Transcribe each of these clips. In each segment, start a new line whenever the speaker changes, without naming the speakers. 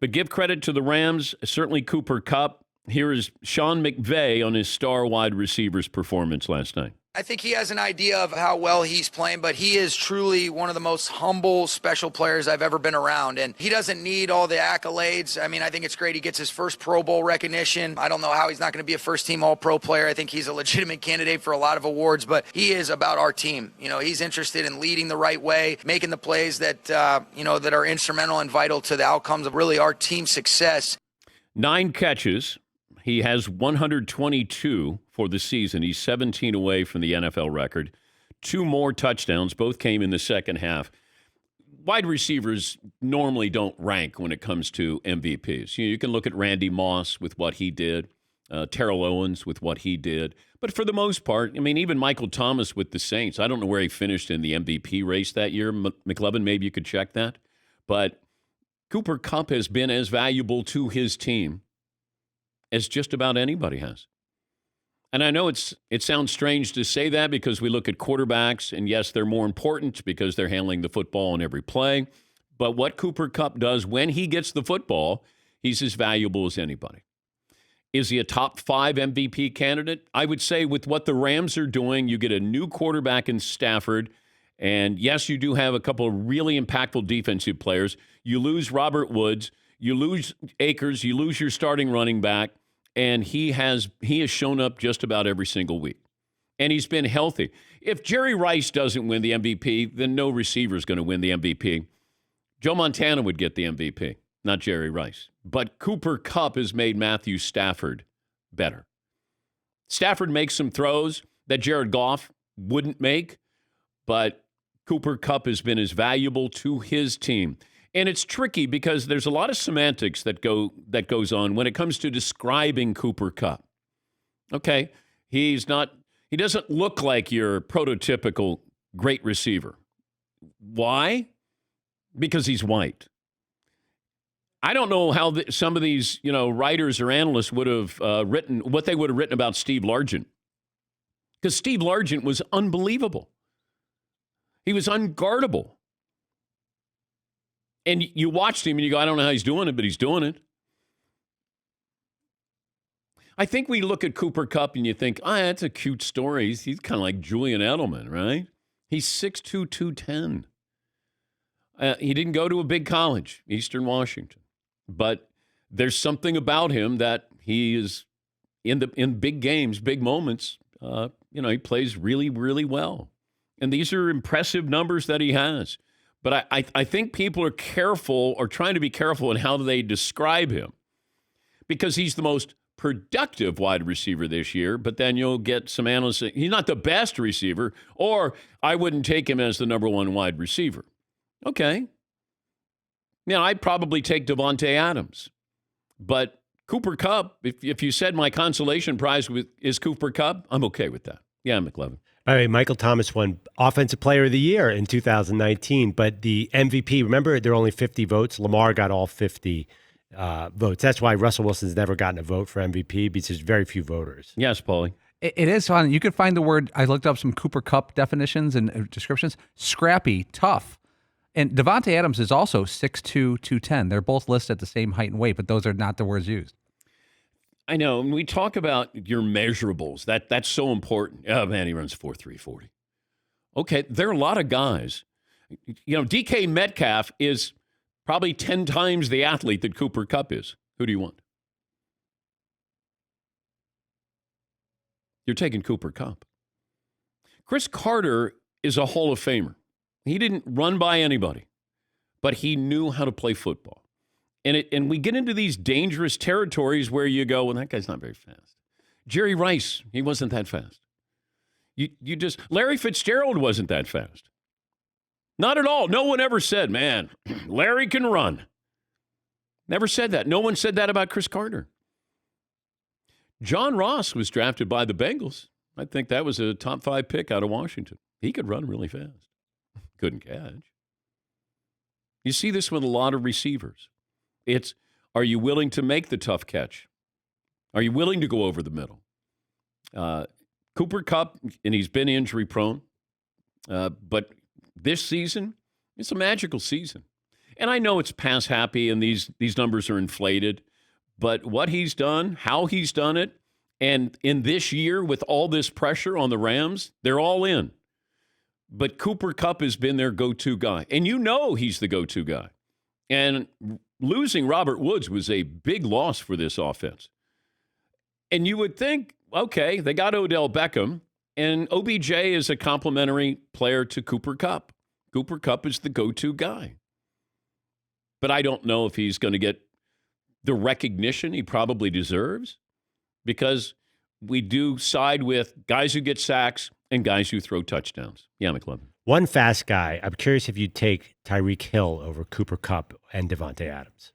But give credit to the Rams, certainly Cooper Kupp. Here is Sean McVay on his star wide receivers performance last night.
I think he has an idea of how well he's playing, but he is truly one of the most humble, special players I've ever been around. And he doesn't need all the accolades. I mean, I think it's great he gets his first Pro Bowl recognition. I don't know how he's not going to be a first-team All-Pro player. I think he's a legitimate candidate for a lot of awards, but he is about our team. You know, he's interested in leading the right way, making the plays that, that are instrumental and vital to the outcomes of really our team's success.
9 catches. He has 122 for the season. He's 17 away from the NFL record. 2 more touchdowns. Both came in the second half. Wide receivers normally don't rank when it comes to MVPs. You can look at Randy Moss with what he did, Terrell Owens with what he did. But for the most part, I mean, even Michael Thomas with the Saints, I don't know where he finished in the MVP race that year. McLevin, maybe you could check that. But Cooper Kupp has been as valuable to his team as just about anybody has. And I know it sounds strange to say that because we look at quarterbacks, and yes, they're more important because they're handling the football on every play. But what Cooper Kupp does when he gets the football, he's as valuable as anybody. Is he a top 5 MVP candidate? I would say with what the Rams are doing, you get a new quarterback in Stafford, and yes, you do have a couple of really impactful defensive players. You lose Robert Woods, you lose Akers, you lose your starting running back. And he has shown up just about every single week. And he's been healthy. If Jerry Rice doesn't win the MVP, then no receiver is going to win the MVP. Joe Montana would get the MVP, not Jerry Rice. But Cooper Kupp has made Matthew Stafford better. Stafford makes some throws that Jared Goff wouldn't make, but Cooper Kupp has been as valuable to his team. And it's tricky because there's a lot of semantics that goes on when it comes to describing Cooper Kupp. Okay, he doesn't look like your prototypical great receiver. Why? Because he's white. I don't know how some of these, writers or analysts would have written what they would have written about Steve Largent. Because Steve Largent was unbelievable. He was unguardable. And you watched him and you go, I don't know how he's doing it, but he's doing it. I think we look at Cooper Kupp and you think, that's a cute story. He's kind of like Julian Edelman, right? He's 6'2", 210. He didn't go to a big college, Eastern Washington. But there's something about him that he is in big games, big moments. He plays really, really well. And these are impressive numbers that he has. But I think people are careful or trying to be careful in how they describe him because he's the most productive wide receiver this year. But then you'll get some analysts saying he's not the best receiver, or I wouldn't take him as the number 1 wide receiver. Okay. I'd probably take Devontae Adams. But Cooper Kupp, if you said my consolation prize is Cooper Kupp, I'm okay with that. Yeah, McLevin.
All right, Michael Thomas won Offensive Player of the Year in 2019, but the MVP, remember, there are only 50 votes. Lamar got all 50 votes. That's why Russell Wilson's never gotten a vote for MVP, because there's very few voters.
Yes, Paulie.
It is fun. You could find the word, I looked up some Cooper Kupp definitions and descriptions, scrappy, tough. And Devontae Adams is also 6'2", 210. They're both listed at the same height and weight, but those are not the words used.
I know. When we talk about your measurables, that's so important. Oh, man, he runs 4.3 40. Okay, there are a lot of guys. DK Metcalf is probably 10 times the athlete that Cooper Kupp is. Who do you want? You're taking Cooper Kupp. Chris Carter is a Hall of Famer. He didn't run by anybody, but he knew how to play football. And we get into these dangerous territories where you go, well, that guy's not very fast. Jerry Rice, he wasn't that fast. Larry Fitzgerald wasn't that fast. Not at all. No one ever said, man, Larry can run. Never said that. No one said that about Chris Carter. John Ross was drafted by the Bengals. I think that was a top 5 pick out of Washington. He could run really fast. Couldn't catch. You see this with a lot of receivers. It's, are you willing to make the tough catch? Are you willing to go over the middle? Cooper Kupp, and he's been injury prone, but this season, it's a magical season. And I know it's pass happy and these numbers are inflated, but what he's done, how he's done it, and in this year with all this pressure on the Rams, they're all in. But Cooper Kupp has been their go-to guy. And you know he's the go-to guy. And losing Robert Woods was a big loss for this offense. And you would think, okay, they got Odell Beckham, and OBJ is a complimentary player to Cooper Kupp. Cooper Kupp is the go-to guy. But I don't know if he's going to get the recognition he probably deserves, because we do side with guys who get sacks and guys who throw touchdowns. Yeah, McLovin.
One fast guy. I'm curious if you'd take Tyreek Hill over Cooper Kupp and Davante Adams.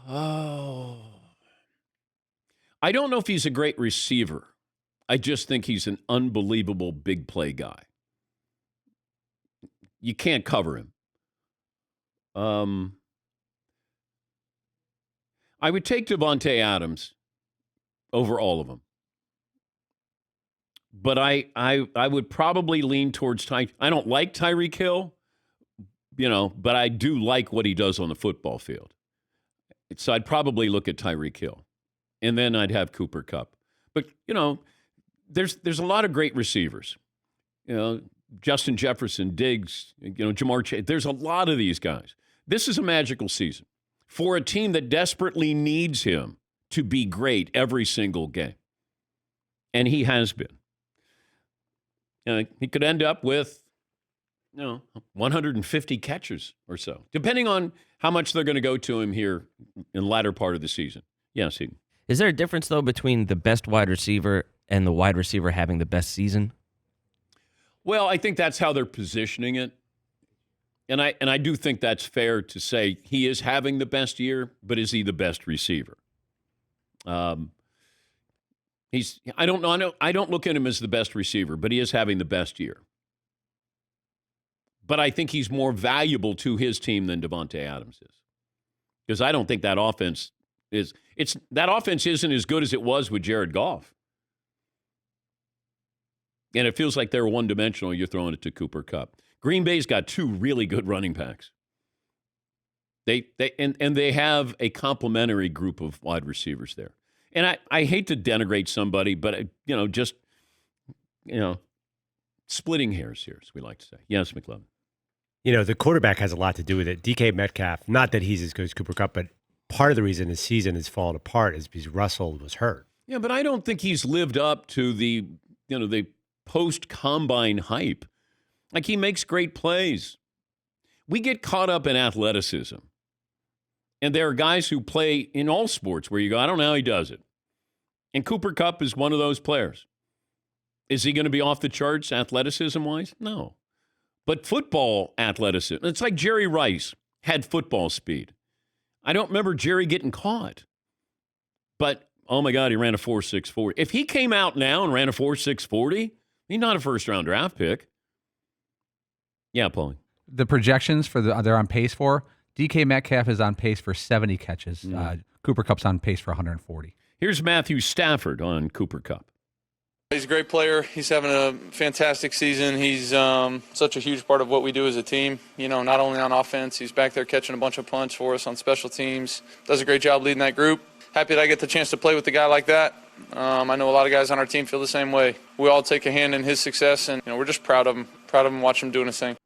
Oh. I don't know if he's a great receiver. I just think he's an unbelievable big play guy. You can't cover him. I would take Davante Adams over all of them. But I would probably lean towards I don't like Tyreek Hill, but I do like what he does on the football field. So I'd probably look at Tyreek Hill. And then I'd have Cooper Kupp. But, there's a lot of great receivers. Justin Jefferson, Diggs, Jamar Chase. There's a lot of these guys. This is a magical season for a team that desperately needs him to be great every single game. And he has been. He could end up with, 150 catches or so, depending on how much they're going to go to him here in the latter part of the season. Yes, Eden.
Is there a difference, though, between the best wide receiver and the wide receiver having the best season?
Well, I think that's how they're positioning it. And I do think that's fair to say he is having the best year, but is he the best receiver? I don't know. I don't look at him as the best receiver, but he is having the best year. But I think he's more valuable to his team than Davante Adams is. Because I don't think that offense isn't as good as it was with Jared Goff. And it feels like they're one-dimensional. You're throwing it to Cooper Kupp. Green Bay's got two really good running backs. They have a complimentary group of wide receivers there. And I hate to denigrate somebody, but splitting hairs here, as we like to say. Yes, McLovin.
The quarterback has a lot to do with it. DK Metcalf, not that he's as good as Cooper Kupp, but part of the reason his season has fallen apart is because Russell was hurt.
Yeah, but I don't think he's lived up to the post-combine hype. Like, he makes great plays. We get caught up in athleticism. And there are guys who play in all sports where you go, I don't know how he does it. And Cooper Kupp is one of those players. Is he going to be off the charts athleticism-wise? No. But football athleticism, it's like Jerry Rice had football speed. I don't remember Jerry getting caught. But, oh my God, he ran a 4.640. If he came out now and ran a 4.640, he's not a first-round draft pick. Yeah, Paulie.
The projections they're on pace for, DK Metcalf is on pace for 70 catches. Cooper Kupp's on pace for 140.
Here's Matthew Stafford on Cooper Kupp.
He's a great player. He's having a fantastic season. He's such a huge part of what we do as a team. Not only on offense, he's back there catching a bunch of punch for us on special teams. Does a great job leading that group. Happy that I get the chance to play with a guy like that. I know a lot of guys on our team feel the same way. We all take a hand in his success, and we're just proud of him. Proud of him, watching him doing his thing.